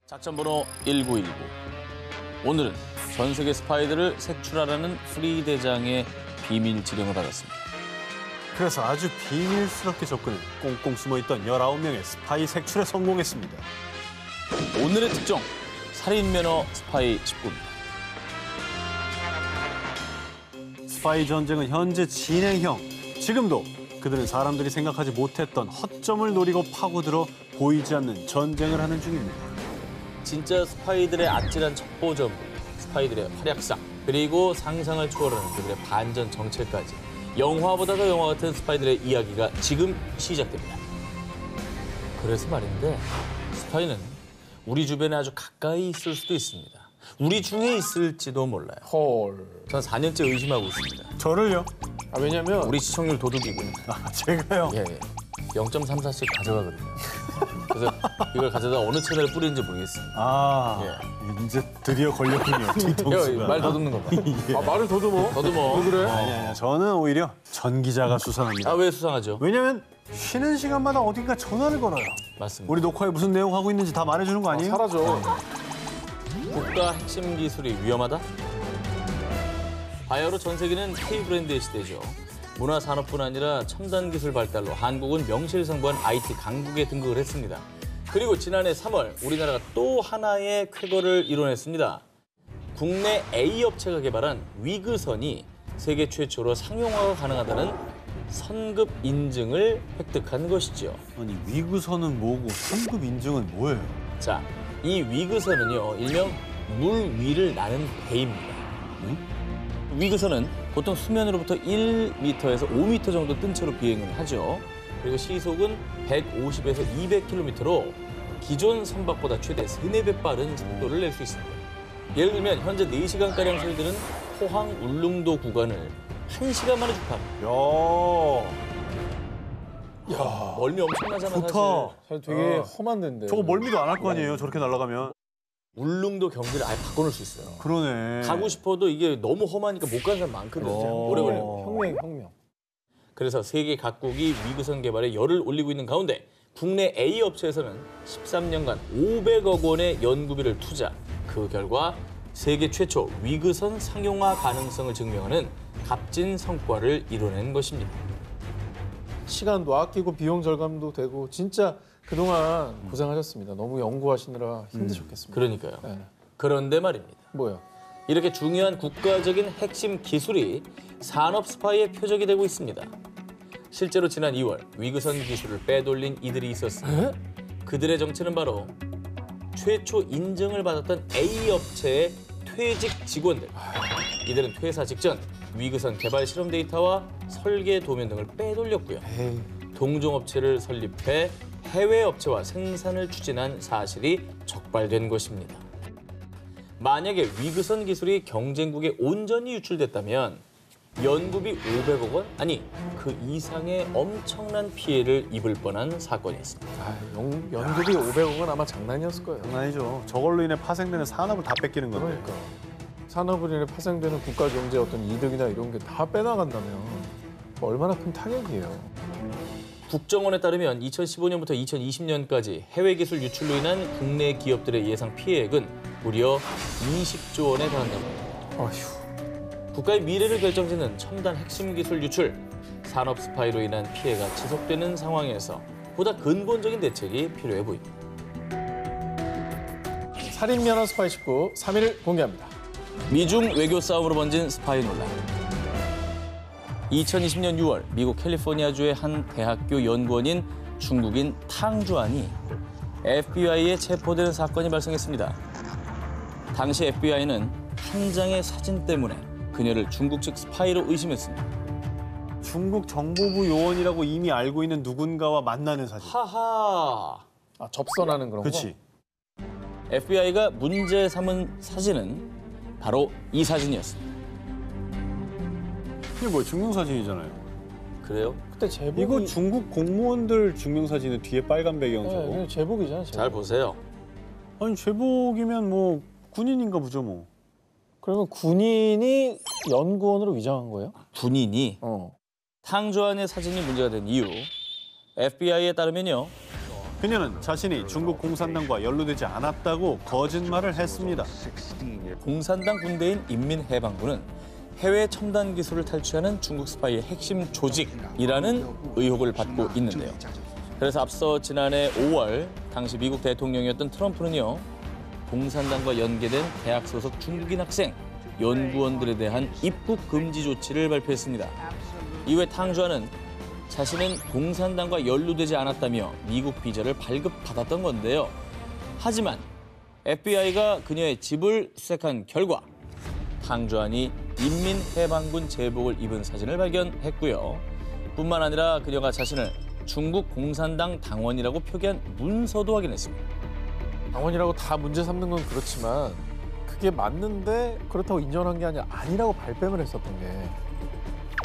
작전번호 1919. 오늘은 전 세계 스파이들을 색출하라는 프리 대장의 비밀 지령을 받았습니다. 그래서 아주 비밀스럽게 접근해 꽁꽁 숨어있던 19명의 스파이 색출에 성공했습니다. 오늘의 특종, 살인면허 스파이 19입니다. 스파이 전쟁은 현재 진행형. 지금도 그들은 사람들이 생각하지 못했던 허점을 노리고 파고들어 보이지 않는 전쟁을 하는 중입니다. 진짜 스파이들의 아찔한 첩보전부, 스파이들의 활약상, 그리고 상상을 초월하는 그들의 반전 정체까지 영화보다 더 영화 같은 스파이들의 이야기가 지금 시작됩니다. 그래서 말인데 스파이는 우리 주변에 아주 가까이 있을 수도 있습니다. 우리 중에 있을지도 몰라요. 헐. 전 4년째 의심하고 있습니다. 저를요? 아, 왜냐면 우리 시청률 도둑이고. 제가요? 예. 0.34씩 가져가거든요. 그래서 이걸 가져다 어느 채널에 뿌리는지 모르겠습니다. 이제 드디어 걸렸군요. 뒤통수가. 말 더듬는 거 봐. 아, 말을 더듬어? 더듬어. 왜 그래? 아니야. 저는 오히려 전 기자가 수상합니다. 왜 수상하죠? 왜냐면 쉬는 시간마다 어딘가 전화를 걸어요. 맞습니다. 우리 녹화에 무슨 내용 하고 있는지 다 말해주는 거 아니에요? 사라져. 국가 핵심 기술이 위험하다? 바야흐로 전 세계는 K-브랜드의 시대죠. 문화산업뿐 아니라 첨단 기술 발달로 한국은 명실상부한 IT 강국에 등극을 했습니다. 그리고 지난해 3월 우리나라가 또 하나의 쾌거를 이뤄냈습니다. 국내 A 업체가 개발한 위그선이 세계 최초로 상용화가 가능하다는 선급 인증을 획득한 것이죠. 아니 위그선은 뭐고 상급 인증은 뭐예요? 자, 이 위그선은요, 일명 물 위를 나는 배입니다. 위그선은 보통 수면으로부터 1m에서 5m 정도 뜬 채로 비행을 하죠. 그리고 시속은 150에서 200km로 기존 선박보다 최대 3, 4배 빠른 속도를 낼 수 있습니다. 예를 들면 현재 4시간가량 소요되는 포항 울릉도 구간을 1시간 만에 주파합니다. 야, 멀미 엄청나잖아, 좋다. 사실. 사실 되게 험한 데인데. 저거 멀미도 안 할 거 아니에요, 저렇게 날아가면. 울릉도 경기를 아예 바꿔놓을 수 있어요. 그러네. 가고 싶어도 이게 너무 험하니까 못 가는 사람 많거든요. 오래 걸려요. 혁명. 그래서 세계 각국이 위그선 개발에 열을 올리고 있는 가운데 국내 A 업체에서는 13년간 500억 원의 연구비를 투자. 그 결과 세계 최초 위그선 상용화 가능성을 증명하는 값진 성과를 이뤄낸 것입니다. 시간도 아끼고 비용 절감도 되고 진짜 그동안 고생하셨습니다. 너무 연구하시느라 힘드셨겠습니다. 그러니까요. 네. 그런데 말입니다. 뭐요? 이렇게 중요한 국가적인 핵심 기술이 산업 스파이의 표적이 되고 있습니다. 실제로 지난 2월 위그선 기술을 빼돌린 이들이 있었습니다. 그들의 정체는 바로 최초 인증을 받았던 A 업체의 퇴직 직원들. 이들은 퇴사 직전 위그선 개발 실험 데이터와 설계 도면 등을 빼돌렸고요. 동종업체를 설립해 해외 업체와 생산을 추진한 사실이 적발된 것입니다. 만약에 위그선 기술이 경쟁국에 온전히 유출됐다면 연구비 500억 원? 아니, 그 이상의 엄청난 피해를 입을 뻔한 사건이었습니다. 연구비 500억은 아마 장난이었을 거예요. 장난이죠. 저걸로 인해 파생되는 산업을 다 뺏기는 건데. 그러니까. 산업으로 인해 파생되는 국가 경제 어떤 이득이나 이런 게 다 빼나간다면 얼마나 큰 타격이에요. 국정원에 따르면 2015년부터 2020년까지 해외 기술 유출로 인한 국내 기업들의 예상 피해액은 무려 20조 원에 달한다고 합니다. 아휴. 국가의 미래를 결정짓는 첨단 핵심 기술 유출, 산업 스파이로 인한 피해가 지속되는 상황에서 보다 근본적인 대책이 필요해 보입니다. 살인면허 스파이 19 3위를 공개합니다. 미중 외교 싸움으로 번진 스파이 논란. 2020년 6월 미국 캘리포니아주의 한 대학교 연구원인 중국인 탕주안이 FBI에 체포되는 사건이 발생했습니다. 당시 FBI는 한 장의 사진 때문에 그녀를 중국 측 스파이로 의심했습니다. 중국 정보부 요원이라고 이미 알고 있는 누군가와 만나는 사진. 하하. 아, 접선하는 그런 거? 그렇지. FBI가 문제 삼은 사진은 바로 이 사진이었습니다. 이게 뭐 증명사진이잖아요. 그래요? 그때 제복이... 이거 중국 공무원들 증명사진은 뒤에 빨간 배경 저거. 네, 제복이잖아요. 제복. 잘 보세요. 아니 제복이면 뭐 군인인가 보죠 뭐. 그러면 군인이 연구원으로 위장한 거예요? 군인이 탕주안의 사진이 문제가 된 이유, FBI에 따르면요. 그녀는 자신이 중국 공산당과 연루되지 않았다고 거짓말을 했습니다. 공산당 군대인 인민해방군은 해외 첨단 기술을 탈취하는 중국 스파이의 핵심 조직이라는 의혹을 받고 있는데요. 그래서 앞서 지난해 5월 당시 미국 대통령이었던 트럼프는요. 공산당과 연계된 대학 소속 중국인 학생, 연구원들에 대한 입국 금지 조치를 발표했습니다. 이후에 탕주안은 자신은 공산당과 연루되지 않았다며 미국 비자를 발급받았던 건데요. 하지만 FBI가 그녀의 집을 수색한 결과 탕주안이 인민해방군 제복을 입은 사진을 발견했고요. 뿐만 아니라 그녀가 자신을 중국 공산당 당원이라고 표기한 문서도 확인했습니다. 당원이라고 다 문제 삼는 건 그렇지만 그게 맞는데 그렇다고 인정한 게 아니라고 발뺌을 했었던 게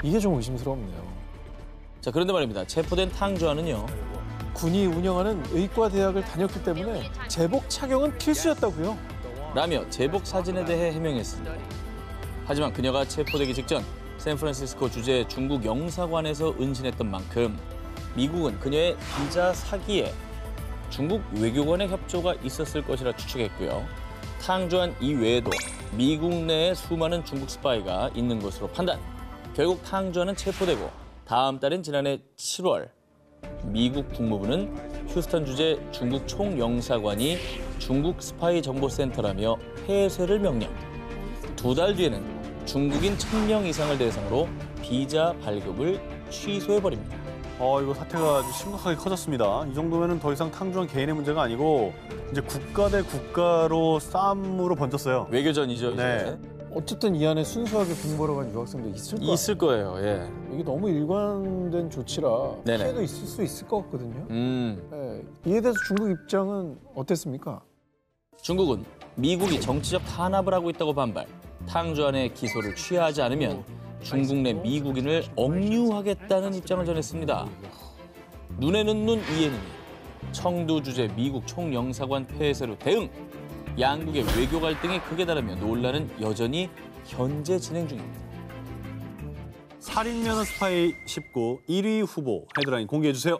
이게 좀 의심스럽네요. 자, 그런데 말입니다. 체포된 탕주안은요. 군이 운영하는 의과대학을 다녔기 때문에 제복 착용은 필수였다고요. 라며 제복 사진에 대해 해명했습니다. 하지만 그녀가 체포되기 직전 샌프란시스코 주재 중국 영사관에서 은신했던 만큼 미국은 그녀의 비자 사기에 중국 외교관의 협조가 있었을 것이라 추측했고요. 탕주안 이외에도 미국 내에 수많은 중국 스파이가 있는 것으로 판단. 결국 탕주안은 체포되고 다음 달인 지난해 7월 미국 국무부는 휴스턴 주재 중국 총영사관이 중국 스파이 정보센터라며 폐쇄를 명령. 2달 뒤에는 중국인 1000명 이상을 대상으로 비자 발급을 취소해버립니다. 이거 사태가 아주 심각하게 커졌습니다. 이 정도면은 더 이상 탕주안 개인의 문제가 아니고 이제 국가 대 국가로 싸움으로 번졌어요. 외교전이죠, 이제. 네. 어쨌든 이 안에 순수하게 공부하러 간 유학생도 있을 거예요. 있을 거예요, 예. 이게 너무 일관된 조치라 네네. 피해도 있을 수 있을 것 같거든요. 음. 네. 이에 대해서 중국 입장은 어땠습니까? 중국은 미국이 정치적 탄압을 하고 있다고 반발. 탕주안의 기소를 취하지 않으면 중국 내 미국인을 억류하겠다는 입장을 전했습니다. 눈에는 눈, 이에는 이. 청두 주재 미국 총영사관 폐쇄로 대응. 양국의 외교 갈등이 극에 달하며 논란은 여전히 현재 진행 중입니다. 살인면허 스파이 19 1위 후보 헤드라인 공개해 주세요.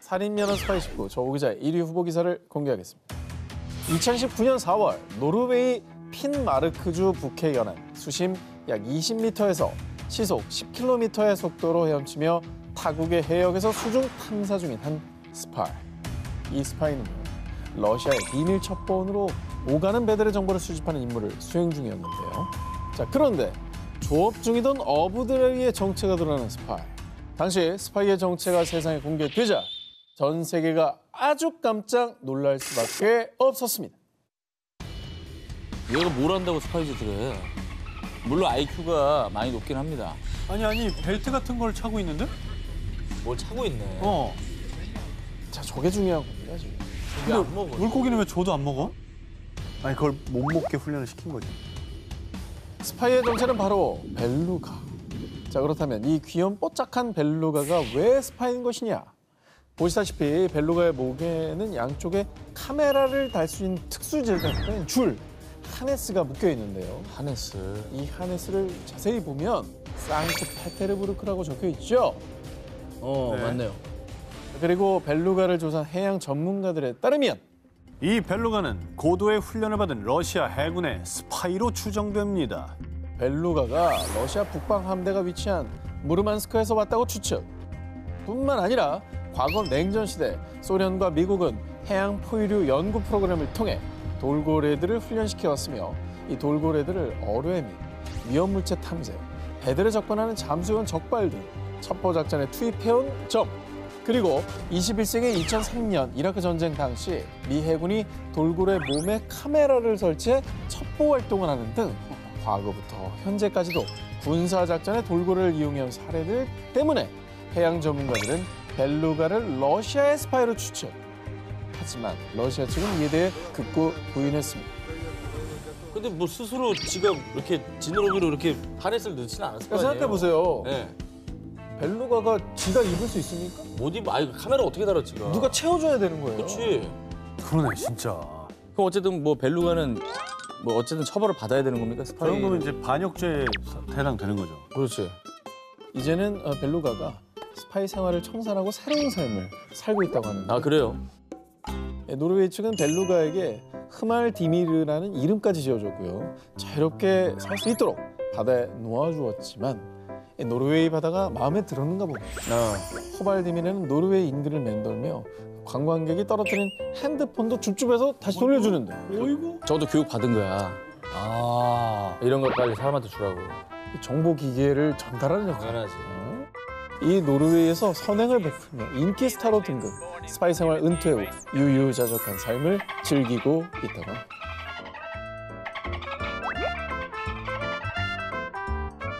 살인면허 스파이 19 저 오 기자의 1위 후보 기사를 공개하겠습니다. 2019년 4월 노르웨이 핀마르크주 북해 연안 수심 약 20m에서 시속 10km의 속도로 헤엄치며 타국의 해역에서 수중 탐사 중인 한 스파이. 이 스파이는요, 러시아의 비밀 첩보원으로 오가는 배들의 정보를 수집하는 임무를 수행 중이었는데요. 자, 그런데 조업 중이던 어부들의 정체가 드러나는 스파이. 당시 스파이의 정체가 세상에 공개되자 전 세계가 아주 깜짝 놀랄 수밖에 없었습니다. 얘가 뭘 한다고 스파이즈들은. 물론 IQ가 많이 높긴 합니다. 아니 벨트 같은 걸 차고 있는데? 뭘 차고 있네. 자, 저게 중요한 겁니다, 지금. 이게 안 먹어. 물고기는 왜 저도 안 먹어? 아니 그걸 못 먹게 훈련을 시킨 거지. 스파이의 정체는 바로 벨루가. 자, 그렇다면 이 귀염뽀짝한 벨루가가 왜 스파이인 것이냐? 보시다시피 벨루가의 목에는 양쪽에 카메라를 달 수 있는 특수 제작된 줄, 하네스가 묶여 있는데요. 하네스. 이 하네스를 자세히 보면 상트페테르부르크라고 적혀 있죠. 네. 맞네요. 그리고 벨루가를 조사한 해양 전문가들에 따르면 이 벨루가는 고도의 훈련을 받은 러시아 해군의 스파이로 추정됩니다. 벨루가가 러시아 북방 함대가 위치한 무르만스크에서 왔다고 추측. 뿐만 아니라 과거 냉전 시대 소련과 미국은 해양 포유류 연구 프로그램을 통해 돌고래들을 훈련시켜왔으며 이 돌고래들을 어뢰 및 위험물체 탐색, 배들에 접근하는 잠수용 적발 등 첩보 작전에 투입해온 점. 그리고 21세기 2003년 이라크 전쟁 당시 미 해군이 돌고래 몸에 카메라를 설치해 첩보 활동을 하는 등 과거부터 현재까지도 군사작전에 돌고래를 이용해온 사례들 때문에 해양 전문가들은 벨루가를 러시아의 스파이로 추측. 하지만 러시아 측은 이에 대해 극구 부인했습니다. 근데 뭐 스스로 지가 이렇게 지느러미로 이렇게 하네스를 넣지는 않았을 거 아니에요. 생각해보세요. 네. 벨루가가 지가 입을 수 있습니까? 못 입어. 아니, 카메라 어떻게 달았지? 누가 채워줘야 되는 거예요. 그렇지. 그러네 진짜. 그럼 어쨌든 뭐 벨루가는 뭐 어쨌든 처벌을 받아야 되는 겁니까? 그 스파이. 정도면 이제 반역죄에 해당되는 거죠. 그렇지. 이제는 벨루가가 스파이 생활을 청산하고 새로운 삶을 살고 있다고 하는데 아 그래요? 노르웨이 측은 벨루가에게 흐말디미르라는 이름까지 지어줬고요. 자유롭게 살 수 있도록 바다에 놓아주었지만 노르웨이 바다가 마음에 들었는가 봅니다. 허발디미르는 노르웨이 인근을 맴돌며 관광객이 떨어뜨린 핸드폰도 줍줍해서 다시 돌려주는데 저도 교육 받은 거야. 아. 이런 걸 빨리 사람한테 주라고. 정보 기계를 전달하는 역할. 당연하지. 이 노르웨이에서 선행을 베풀며 인기 스타로 등극, 스파이 생활 은퇴 후 유유자적한 삶을 즐기고 있다고 합니다.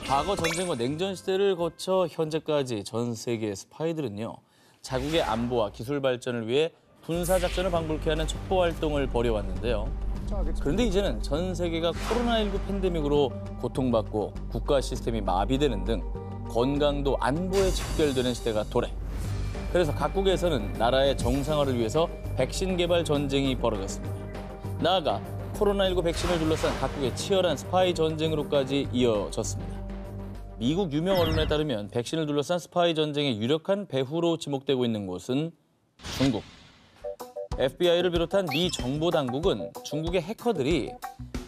과거 전쟁과 냉전 시대를 거쳐 현재까지 전 세계의 스파이들은요. 자국의 안보와 기술 발전을 위해 군사 작전을 방불케 하는 첩보 활동을 벌여왔는데요. 그런데 이제는 전 세계가 코로나19 팬데믹으로 고통받고 국가 시스템이 마비되는 등 건강도 안보에 직결되는 시대가 도래. 그래서 각국에서는 나라의 정상화를 위해서 백신 개발 전쟁이 벌어졌습니다. 나아가 코로나19 백신을 둘러싼 각국의 치열한 스파이 전쟁으로까지 이어졌습니다. 미국 유명 언론에 따르면 백신을 둘러싼 스파이 전쟁의 유력한 배후로 지목되고 있는 곳은 중국. FBI를 비롯한 미 정보당국은 중국의 해커들이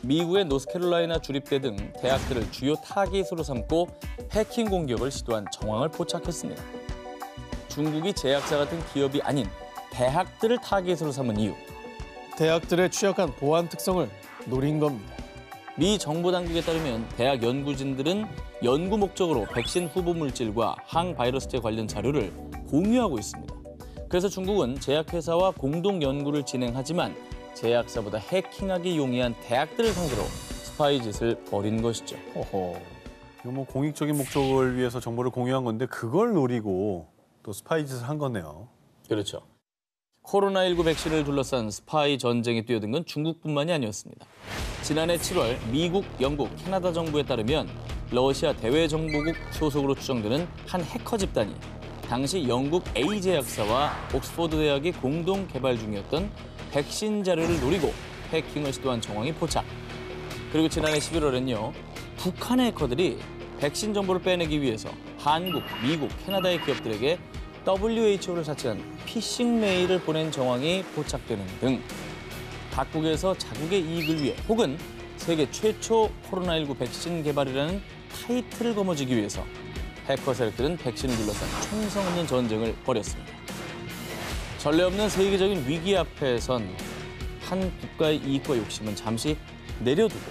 미국의 노스캐롤라이나 주립대 등 대학들을 주요 타깃으로 삼고 해킹 공격을 시도한 정황을 포착했습니다. 중국이 제약사 같은 기업이 아닌 대학들을 타깃으로 삼은 이유. 대학들의 취약한 보안 특성을 노린 겁니다. 미 정보당국에 따르면 대학 연구진들은 연구 목적으로 백신 후보 물질과 항바이러스제 관련 자료를 공유하고 있습니다. 그래서 중국은 제약회사와 공동 연구를 진행하지만 제약사보다 해킹하기 용이한 대학들을 상대로 스파이 짓을 벌인 것이죠. 허허. 이거 뭐 공익적인 목적을 위해서 정보를 공유한 건데 그걸 노리고 또 스파이 짓을 한 거네요. 그렇죠. 코로나19 백신을 둘러싼 스파이 전쟁에 뛰어든 건 중국뿐만이 아니었습니다. 지난해 7월 미국, 영국, 캐나다 정부에 따르면 러시아 대외정보국 소속으로 추정되는 한 해커 집단이 당시 영국 A제약사와 옥스퍼드 대학이 공동 개발 중이었던 백신 자료를 노리고 해킹을 시도한 정황이 포착. 그리고 지난해 11월엔요. 북한의 해커들이 백신 정보를 빼내기 위해서 한국, 미국, 캐나다의 기업들에게 WHO를 사칭한 피싱 메일을 보낸 정황이 포착되는 등 각국에서 자국의 이익을 위해 혹은 세계 최초 코로나19 백신 개발이라는 타이틀을 거머쥐기 위해서 해커 세력들은 백신을 둘러싼 총성 없는 전쟁을 벌였습니다. 전례 없는 세계적인 위기 앞에선 한 국가의 이익과 욕심은 잠시 내려두고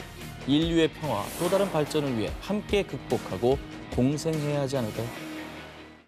인류의 평화, 또 다른 발전을 위해 함께 극복하고 공생해야 하지 않을까요?